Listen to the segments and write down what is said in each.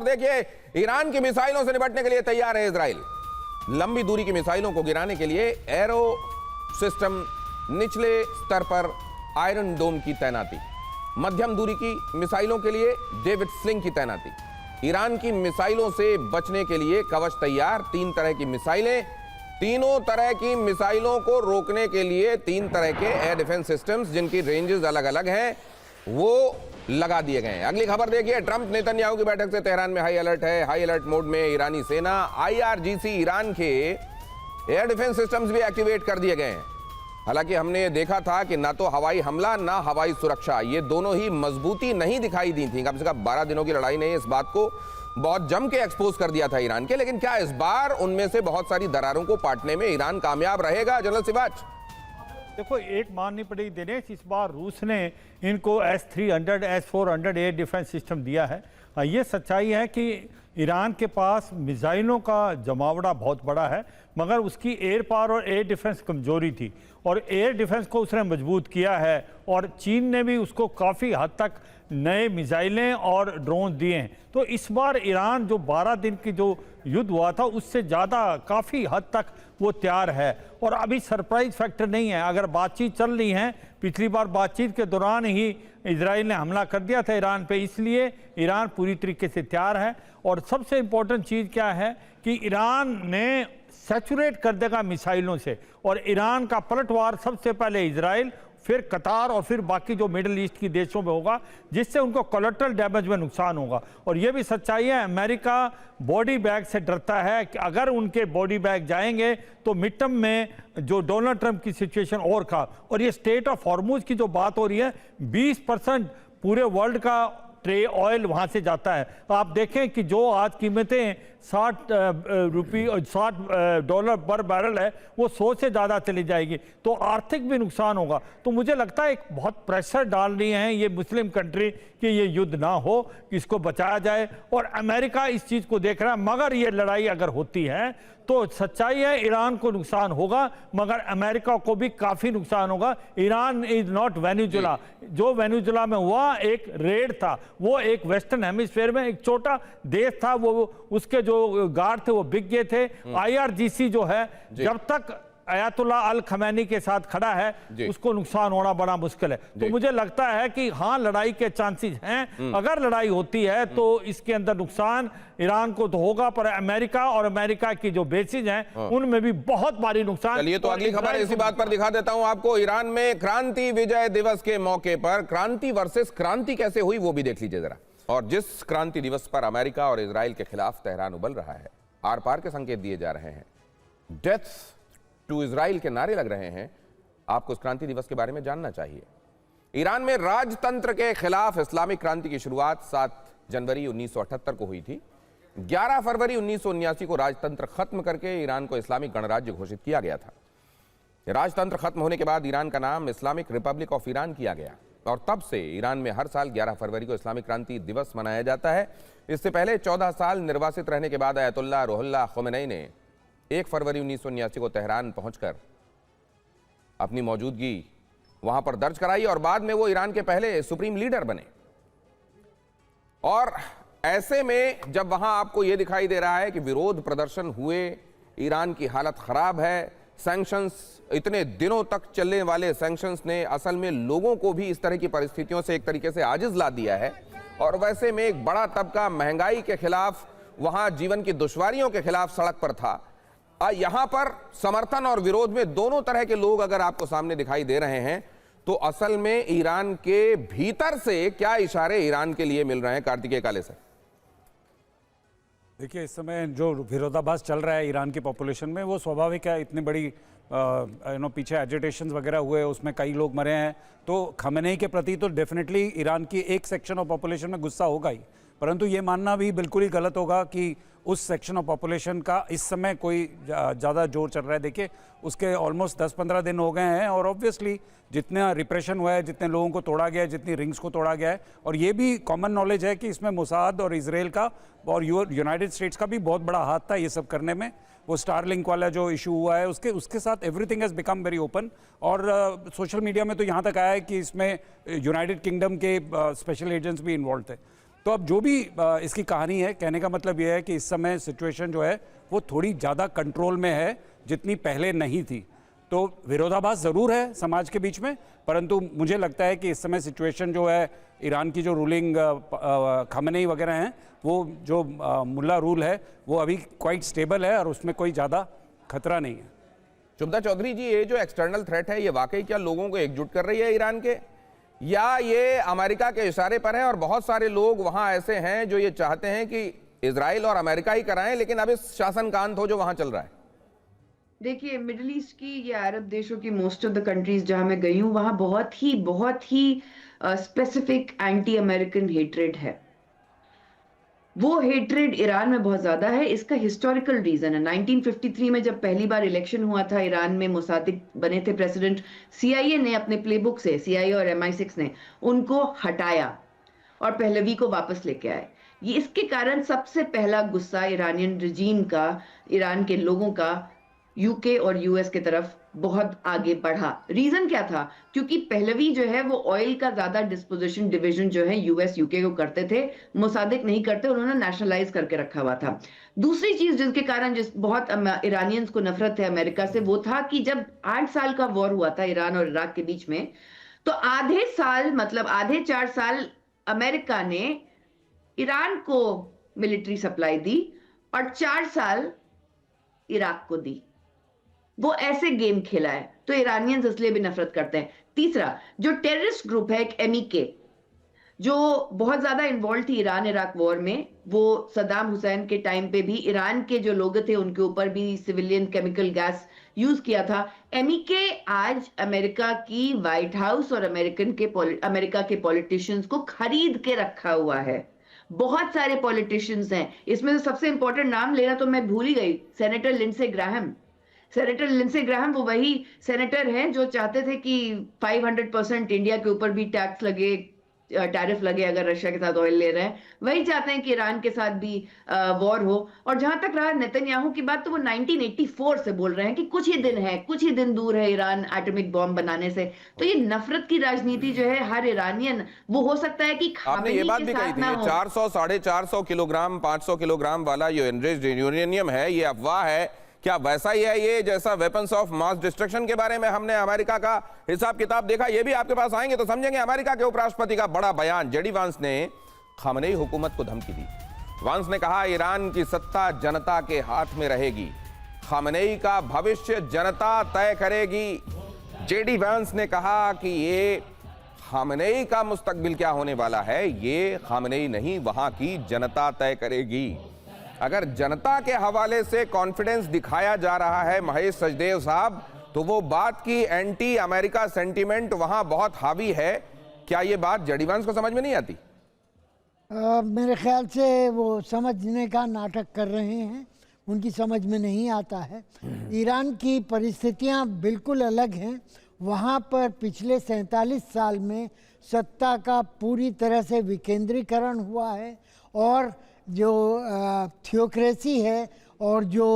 और देखिए ईरान की मिसाइलों से निपटने के लिए तैयार है इजराइल। लंबी दूरी की मिसाइलों को गिराने के लिए एरो सिस्टम, निचले स्तर पर आयरन डोम की तैनाती, मध्यम दूरी की मिसाइलों के लिए डेविड स्लिंग की तैनाती, ईरान की मिसाइलों से बचने के लिए कवच तैयार। 3 तरह की मिसाइलें, तीनों तरह की मिसाइलों को रोकने के लिए 3 तरह के एयर डिफेंस सिस्टम्स जिनकी रेंजेस अलग अलग हैं वो लगा दिए गए हैं। अगली खबर देखिए, ट्रंप नेतन्याहू की बैठक से तेहरान में हाई अलर्ट है। हाई अलर्ट मोड में ईरानी सेना, IRGC ईरान के एयर डिफेंस सिस्टम्स भी एक्टिवेट कर दिए गए हैं। हालांकि हमने देखा था कि ना तो हवाई हमला ना हवाई सुरक्षा, ये दोनों ही मजबूती नहीं दिखाई दी थी। कम से कम 12 दिनों की लड़ाई ने इस बात को बहुत जम के एक्सपोज कर दिया था ईरान के। लेकिन क्या इस बार उनमें से बहुत सारी दरारों को पाटने में ईरान कामयाब रहेगा? जनरल सिवाच, देखो, एक माननी पड़ेगी दिनेश, इस बार रूस ने इनको S-300, S-400 air defence system दिया है। ये सच्चाई है कि ईरान के पास मिसाइलों का जमावड़ा बहुत बड़ा है, मगर उसकी एयर पावर और एयर डिफेंस कमजोरी थी और एयर डिफेंस को उसने मजबूत किया है। और चीन ने भी उसको काफ़ी हद तक नए मिसाइलें और ड्रोन दिए हैं। तो इस बार ईरान जो 12 दिन की जो युद्ध हुआ था उससे ज़्यादा काफ़ी हद तक वो तैयार है। और अभी सरप्राइज फैक्टर नहीं है, अगर बातचीत चल रही है, पिछली बार बातचीत के दौरान ही इजराइल ने हमला कर दिया था ईरान पे, इसलिए ईरान पूरी तरीके से तैयार है। और सबसे इम्पोर्टेंट चीज़ क्या है कि ईरान ने सैचुरेट कर देगा मिसाइलों से, और ईरान का पलटवार सबसे पहले इजराइल, फिर कतार और फिर बाकी जो मिडिल ईस्ट की देशों में होगा, जिससे उनको कोलैटरल डैमेज में नुकसान होगा। और ये भी सच्चाई है, अमेरिका बॉडी बैग से डरता है कि अगर उनके बॉडी बैग जाएंगे तो मिड टर्म में जो डोनाल्ड ट्रंप की सिचुएशन और खा। और ये स्टेट ऑफ हॉर्मुज की जो बात हो रही है, 20% पूरे वर्ल्ड का ट्रे ऑयल वहाँ से जाता है। तो आप देखें कि जो आज कीमतें $60 पर बैरल है, वो 100 से ज़्यादा चली जाएगी, तो आर्थिक भी नुकसान होगा। तो मुझे लगता है एक बहुत प्रेशर डाल रही हैं ये मुस्लिम कंट्री कि ये युद्ध ना हो, कि इसको बचाया जाए। और अमेरिका इस चीज़ को देख रहा है। मगर ये लड़ाई अगर होती है तो सच्चाई है ईरान को नुकसान होगा, मगर अमेरिका को भी काफ़ी नुकसान होगा। Iran is not Venezuela. जो वेनेजुला में हुआ एक रेड था, वो एक वेस्टर्न हेमिस्फीयर में एक छोटा देश था, वो उसके जो गार्ड थे वो बिक गए थे। IRGC जो है, जब तक अयातुल्ला अल खमैनी के साथ खड़ा है, उसको नुकसान होना बड़ा मुश्किल है। तो मुझे लगता है कि हाँ, लड़ाई के चांसेस हैं। अगर लड़ाई होती है तो इसके अंदर नुकसान ईरान को तो होगा, पर अमेरिका और अमेरिका की जो बेसिस हैं उनमें भी बहुत भारी नुकसान। चलिए, तो अगली खबर इसी बात पर दिखा देता हूं आपको। ईरान में क्रांति विजय दिवस के मौके पर क्रांति वर्सेस क्रांति कैसे हुई वो भी देख लीजिए जरा। और जिस क्रांति दिवस पर अमेरिका और इजराइल के खिलाफ तेहरान उबल रहा है, आर पार के संकेत दिए जा रहे हैं, डेथ टू इजराइल के नारे लग रहे हैं, आपको इस क्रांति दिवस के बारे में जानना चाहिए। ईरान में राजतंत्र के खिलाफ इस्लामिक क्रांति की शुरुआत 7 जनवरी 1978 को हुई थी। 11 फरवरी 1979 को राजतंत्र खत्म करके ईरान को इस्लामिक गणराज्य घोषित किया गया था। राजतंत्र खत्म होने के बाद ईरान का नाम इस्लामिक रिपब्लिक ऑफ ईरान किया गया, और तब से ईरान में हर साल 11 फरवरी को इस्लामिक क्रांति दिवस मनाया जाता है। इससे पहले 14 साल निर्वासित रहने के बाद अयतुल्लाह रूहुल्लाह ख़ुमैनी ने 1 फरवरी 1979 को तेहरान पहुंचकर अपनी मौजूदगी वहां पर दर्ज कराई, और बाद में वो ईरान के पहले सुप्रीम लीडर बने। और ऐसे में जब वहां आपको यह दिखाई दे रहा है कि विरोध प्रदर्शन हुए, ईरान की हालत खराब है, सैंक्शंस, इतने दिनों तक चलने वाले सैंक्शंस ने असल में लोगों को भी इस तरह की परिस्थितियों से एक तरीके से आजिज ला दिया है। और वैसे में एक बड़ा तबका महंगाई के खिलाफ, वहां जीवन की दुश्वारियों के खिलाफ सड़क पर था। यहां पर समर्थन और विरोध में दोनों तरह के लोग अगर आपको सामने दिखाई दे रहे हैं, तो असल में ईरान के भीतर से क्या इशारे ईरान के लिए मिल रहे हैं? कार्तिकेय काले सर, देखिए, इस समय जो विरोधाभास चल रहा है ईरान की पॉपुलेशन में, वो स्वाभाविक है। इतनी बड़ी पीछे एजिटेशंस वगैरह हुए, उसमें कई लोग मरे हैं, तो खमेनेई के प्रति तो डेफिनेटली ईरान की एक सेक्शन ऑफ पॉपुलेशन में गुस्सा होगा ही। परंतु ये मानना भी बिल्कुल ही गलत होगा कि उस सेक्शन ऑफ पॉपुलेशन का इस समय कोई ज़्यादा जोर चल रहा है। देखिए, उसके ऑलमोस्ट 10-15 दिन हो गए हैं, और ऑब्वियसली जितना रिप्रेशन हुआ है, जितने लोगों को तोड़ा गया है, जितनी रिंग्स को तोड़ा गया है, और ये भी कॉमन नॉलेज है कि इसमें मोसाद और इजराइल का और यूनाइटेड स्टेट्स का भी बहुत बड़ा हाथ था ये सब करने में। वो स्टारलिंक वाला जो इशू हुआ है, उसके साथ everything has become very open. और सोशल मीडिया में तो यहाँ तक आया है कि इसमें यूनाइटेड किंगडम के स्पेशल एजेंट्स भी इन्वॉल्व थे। तो अब जो भी इसकी कहानी है, कहने का मतलब यह है कि इस समय सिचुएशन जो है वो थोड़ी ज़्यादा कंट्रोल में है जितनी पहले नहीं थी। तो विरोधाभास ज़रूर है समाज के बीच में, परंतु मुझे लगता है कि इस समय सिचुएशन जो है, ईरान की जो रूलिंग खामेनेई वगैरह हैं, वो जो मुल्ला रूल है वो अभी क्वाइट स्टेबल है और उसमें कोई ज़्यादा खतरा नहीं है। शुभदा चौधरी जी, ये जो एक्सटर्नल थ्रेट है, ये वाकई क्या लोगों को एकजुट कर रही है ईरान के, या ये अमेरिका के इशारे पर है और बहुत सारे लोग वहां ऐसे हैं जो ये चाहते हैं कि इजराइल और अमेरिका ही कराएं, लेकिन अब इस शासन का अंत हो जो वहां चल रहा है? देखिए, मिडिल ईस्ट की या अरब देशों की मोस्ट ऑफ द कंट्रीज जहां मैं गई हूं, वहां बहुत ही स्पेसिफिक एंटी अमेरिकन हेट्रेड है। वो हेट्रेड ईरान में बहुत ज्यादा है। इसका हिस्टोरिकल रीजन है, 1953 में जब पहली बार इलेक्शन हुआ था ईरान में, मोसादिक बने थे प्रेसिडेंट, सीआईए ने अपने प्लेबुक से, सीआईए और MI6 ने उनको हटाया और पहलवी को वापस लेके आए। ये इसके कारण सबसे पहला गुस्सा ईरानियन रिजीम का, ईरान के लोगों का यूके और यूएस की तरफ बहुत आगे बढ़ा। रीजन क्या था? क्योंकि पहलवी जो है वो ऑयल का ज्यादा डिस्पोजिशन डिवीजन जो है यूएस यूके को करते थे, मोसादिक नहीं करते, उन्होंने नेशनलाइज करके रखा हुआ था। दूसरी चीज जिसके कारण बहुत ईरानियंस को नफरत है अमेरिका से, वो था कि जब 8 साल का वॉर हुआ था ईरान और इराक के बीच में, तो आधे साल, मतलब आधे 4 साल अमेरिका ने ईरान को मिलिट्री सप्लाई दी और 4 साल इराक को दी। वो ऐसे गेम खेला है, तो ईरानियंस इसलिए भी नफरत करते हैं। तीसरा, जो टेररिस्ट ग्रुप है एक MEK, जो बहुत ज्यादा इन्वॉल्व थी ईरान इराक वॉर में, वो सद्दाम हुसैन के टाइम पे भी ईरान के जो लोग थे उनके ऊपर भी सिविलियन केमिकल गैस यूज किया था। MEK आज अमेरिका की व्हाइट हाउस और अमेरिका के पॉलिटिशियंस को खरीद के रखा हुआ है। बहुत सारे पॉलिटिशियंस हैं, इसमें से सबसे इंपॉर्टेंट नाम लेना तो मैं भूल ही गई, senator Lindsey Graham. Senator Lindsey Graham वो वही सेनेटर हैं जो चाहते थे कि 500% इंडिया के ऊपर भी टैक्स लगे, टैरिफ लगे अगर रशिया के साथ ऑयल ले रहे हैं। वही चाहते हैं कि ईरान के साथ भी वॉर हो। और जहां तक रहा नेतन्याहू की बात, तो वो 1984 से बोल रहे हैं कि कुछ ही दिन दूर है ईरान एटॉमिक बॉम्ब बनाने से। तो ये नफरत की राजनीति जो है, हर ईरानियन, वो हो सकता है कि आपने ये बात भी कही थी, 400 450 किलोग्राम 500 किलोग्राम वाला जो एनरिच्ड यूरेनियम है, ये अफवाह है। क्या वैसा ही है ये जैसा वेपन्स ऑफ मास डिस्ट्रक्शन के बारे में हमने अमेरिका का हिसाब किताब देखा? ये भी आपके पास आएंगे तो समझेंगे। अमेरिका के उपराष्ट्रपति का बड़ा बयान, जेडी वांस ने खामेनेई हुकूमत को धमकी दी। वांस ने कहा ईरान की सत्ता जनता के हाथ में रहेगी, खामेनेई का भविष्य जनता तय करेगी। जेडी वांस ने कहा कि ये खामेनेई का मुस्तकबिल क्या होने वाला है, ये खामेनेई नहीं, वहां की जनता तय करेगी। अगर जनता के हवाले से कॉन्फिडेंस दिखाया जा रहा है महेश सचदेव साहब, तो वो बात की एंटी अमेरिका सेंटीमेंट वहां बहुत हावी है। क्या ये बात जेडी वांस को समझ में नहीं आती? मेरे ख्याल से वो समझने का नाटक कर रहे हैं, उनकी समझ में नहीं आता है। ईरान की परिस्थितियां बिल्कुल अलग हैं। वहाँ पर पिछले 47 साल में सत्ता का पूरी तरह से विकेंद्रीकरण हुआ है और जो थियोक्रेसी है और जो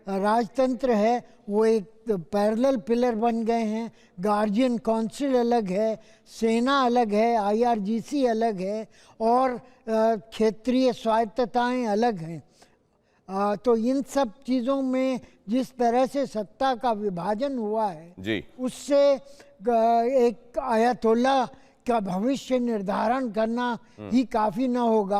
राजतंत्र है वो एक पैरेलल पिलर बन गए हैं। गार्जियन काउंसिल अलग है, सेना अलग है, IRGC अलग है और क्षेत्रीय स्वायत्तताएं अलग हैं। तो इन सब चीज़ों में जिस तरह से सत्ता का विभाजन हुआ है जी, उससे एक आयतोल्ला का भविष्य निर्धारण करना ही काफ़ी ना होगा।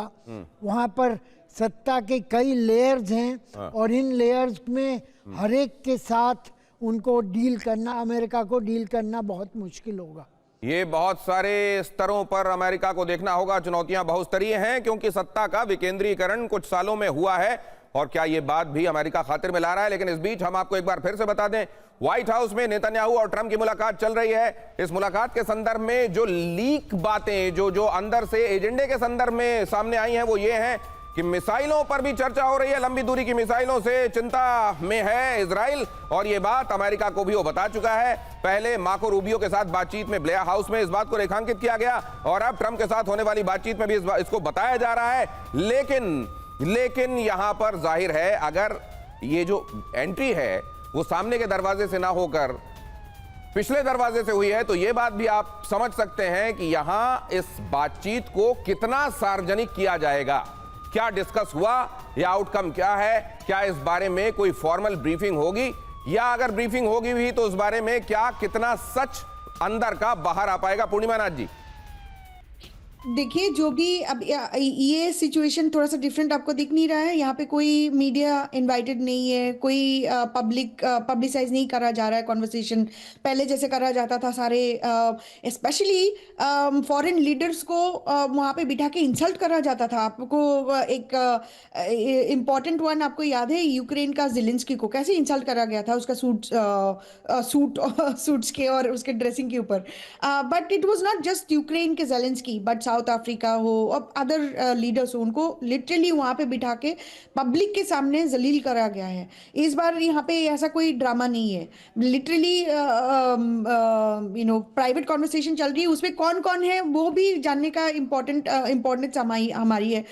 वहाँ पर सत्ता के कई लेयर्स हैं और इन लेयर्स में हर एक के साथ उनको डील करना, अमेरिका को डील करना बहुत मुश्किल होगा। ये बहुत सारे स्तरों पर अमेरिका को देखना होगा। चुनौतियां बहुस्तरीय हैं क्योंकि सत्ता का विकेंद्रीकरण कुछ सालों में हुआ है और क्या ये बात भी अमेरिका खातिर में ला रहा है। लेकिन इस बीच हम आपको एक बार फिर से बता दें, व्हाइट हाउस में नेतन्याहू और ट्रंप की मुलाकात चल रही है। इस मुलाकात के संदर्भ में जो लीक बातें जो अंदर से एजेंडे के संदर्भ में सामने आई हैं वो ये हैं कि मिसाइलों पर भी चर्चा हो रही है। लंबी दूरी की मिसाइलों से चिंता में है इजराइल और ये बात अमेरिका को भी वो बता चुका है। पहले मार्को रूबियो के साथ बातचीत में ब्लेयर हाउस में इस बात को रेखांकित किया गया और अब ट्रंप के साथ होने वाली बातचीत में भी इसको बताया जा रहा है। लेकिन यहां पर जाहिर है अगर ये जो एंट्री है वो सामने के दरवाजे से ना होकर पिछले दरवाजे से हुई है, तो यह बात भी आप समझ सकते हैं कि यहां इस बातचीत को कितना सार्वजनिक किया जाएगा, क्या डिस्कस हुआ या आउटकम क्या है, क्या इस बारे में कोई फॉर्मल ब्रीफिंग होगी, या अगर ब्रीफिंग होगी भी तो उस बारे में क्या कितना सच अंदर का बाहर आ पाएगा। पूर्णिमा नाथ जी, देखिए, जो भी अब ये सिचुएशन थोड़ा सा डिफरेंट आपको दिख नहीं रहा है। यहाँ पे कोई मीडिया इनवाइटेड नहीं है, कोई पब्लिसाइज नहीं करा जा रहा है कॉन्वर्सेशन पहले जैसे करा जाता था। सारे स्पेशली फॉरेन लीडर्स को वहाँ पे बिठा के इंसल्ट करा जाता था। आपको एक इम्पॉर्टेंट वन आपको याद है, यूक्रेन का ज़ेलेंस्की को कैसे इंसल्ट करा गया था उसका सूट्स के और उसके ड्रेसिंग के ऊपर। But it was not just Ukraine के ज़ेलेंस्की, बट साउथ अफ्रीका हो और अदर लीडर्स हो, उनको लिटरली वहाँ पे बिठा के पब्लिक के सामने जलील करा गया है। इस बार यहाँ पे ऐसा कोई ड्रामा नहीं है, लिटरली प्राइवेट कॉन्वर्सेशन चल रही है। उसमें कौन कौन है वो भी जानने का इम्पोर्टेंस हमारी है।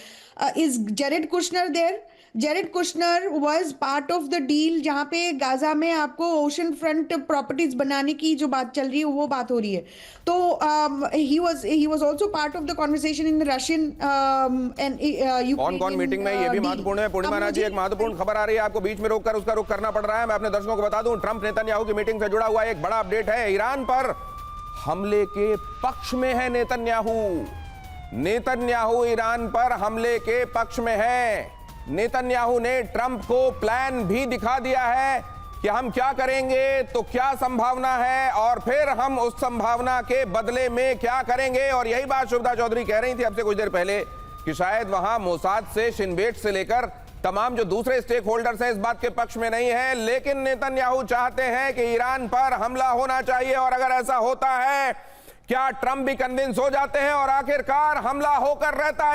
Is Jared Kushner there? Jared Kushner was part of the deal, जहाँ पे गाजा में आपको ओशन फ्रंट प्रॉपर्टीज बनाने की जो बात चल रही है वो बात हो रही है। तो he was also part of the conversation in Russian and कौन कौन मीटिंग में, ये भी महत्वपूर्ण है। पूर्णिमा नाथ जी, एक महत्वपूर्ण खबर आ रही है, आपको बीच में रोककर उसका रुख करना पड़ रहा है। मैं अपने दर्शकों को बता दूं, ट्रंप नेतन्याहू की मीटिंग से जुड़ा हुआ एक बड़ा अपडेट है। ईरान पर हमले के पक्ष में है नेतन्याहू ईरान पर हमले के पक्ष में है। नेतन्याहू ने ट्रंप को प्लान भी दिखा दिया है कि हम क्या करेंगे, तो क्या संभावना है, और फिर हम उस संभावना के बदले में क्या करेंगे। और यही बात शुभदा चौधरी कह रही थी अब से कुछ देर पहले कि शायद वहां मोसाद से, शिन बेट से लेकर तमाम जो दूसरे स्टेक होल्डर्स हैं इस बात के पक्ष में नहीं है, लेकिन नेतन्याहू चाहते हैं कि ईरान पर हमला होना चाहिए। और अगर ऐसा होता है, क्या ट्रंप भी कन्विंस हो जाते हैं और आखिरकार हमला होकर रहता है।